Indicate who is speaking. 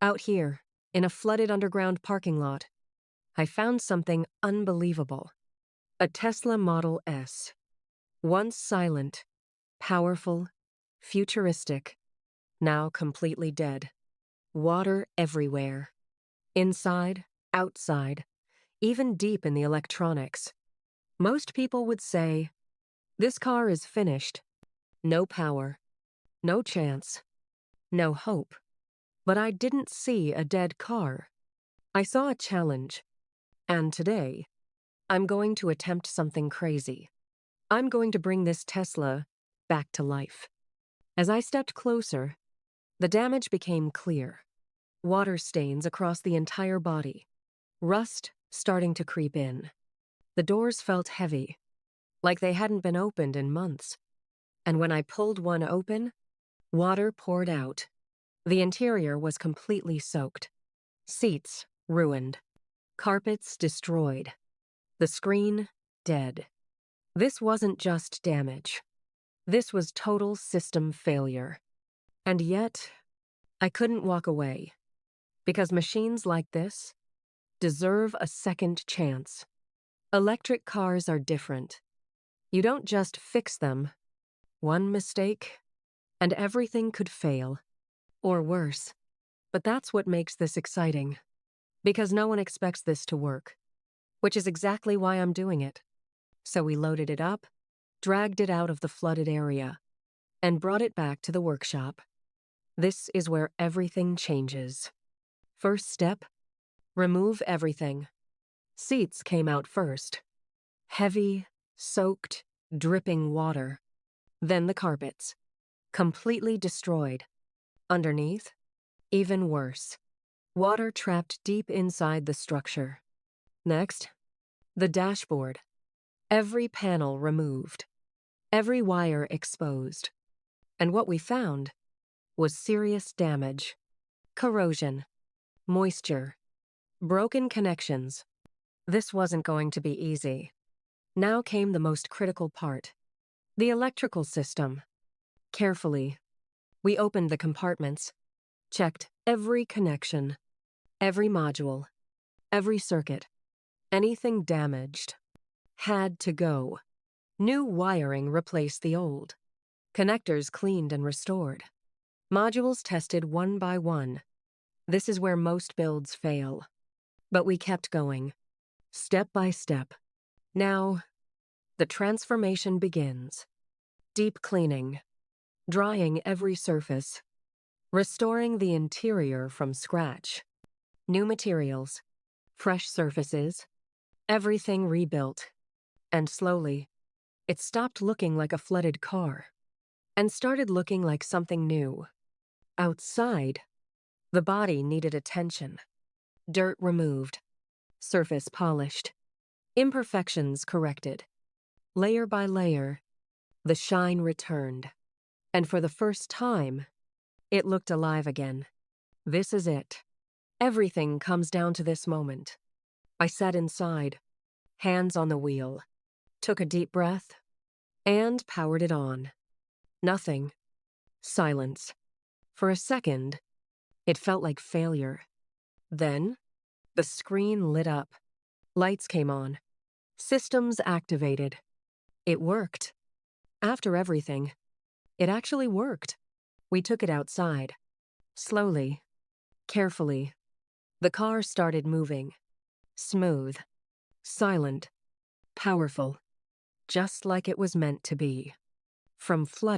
Speaker 1: Out here, in a flooded underground parking lot, I found something unbelievable. A Tesla Model S. Once silent, powerful, futuristic, now completely dead. Water everywhere. Inside, outside, even deep in the electronics. Most people would say, this car is finished. No power. No chance. No hope. But I didn't see a dead car. I saw a challenge. And today, I'm going to attempt something crazy. I'm going to bring this Tesla back to life. As I stepped closer, the damage became clear. Water stains across the entire body. Rust starting to creep in. The doors felt heavy, like they hadn't been opened in months. And when I pulled one open, water poured out. The interior was completely soaked. Seats ruined. Carpets destroyed. The screen dead. This wasn't just damage. This was total system failure. And yet, I couldn't walk away. Because machines like this deserve a second chance. Electric cars are different. You don't just fix them. One mistake, and everything could fail. Or worse. But that's what makes this exciting. Because no one expects this to work. Which is exactly why I'm doing it. So we loaded it up, dragged it out of the flooded area, and brought it back to the workshop. This is where everything changes. First step, remove everything. Seats came out first. Heavy, soaked, dripping water. Then the carpets. Completely destroyed. Underneath, even worse. Water trapped deep inside the structure. Next, the dashboard. Every panel removed. Every wire exposed. And what we found was serious damage. Corrosion. Moisture. Broken connections. This wasn't going to be easy. Now came the most critical part. The electrical system. Carefully, we opened the compartments, checked every connection, every module, every circuit. Anything damaged had to go. New wiring replaced the old. Connectors cleaned and restored. Modules tested one by one. This is where most builds fail. But we kept going, step by step. Now, the transformation begins. Deep cleaning, drying every surface, restoring the interior from scratch. New materials, fresh surfaces, everything rebuilt. And slowly, it stopped looking like a flooded car and started looking like something new. Outside, the body needed attention. Dirt removed, surface polished, imperfections corrected. Layer by layer, the shine returned. And for the first time, it looked alive again. This is it. Everything comes down to this moment. I sat inside, hands on the wheel, took a deep breath, and powered it on. Nothing. Silence. For a second, it felt like failure. Then, the screen lit up. Lights came on. Systems activated. It worked. After everything, it actually worked. We took it outside. Slowly, carefully. The car started moving. Smooth. Silent. Powerful. Just like it was meant to be. From flooded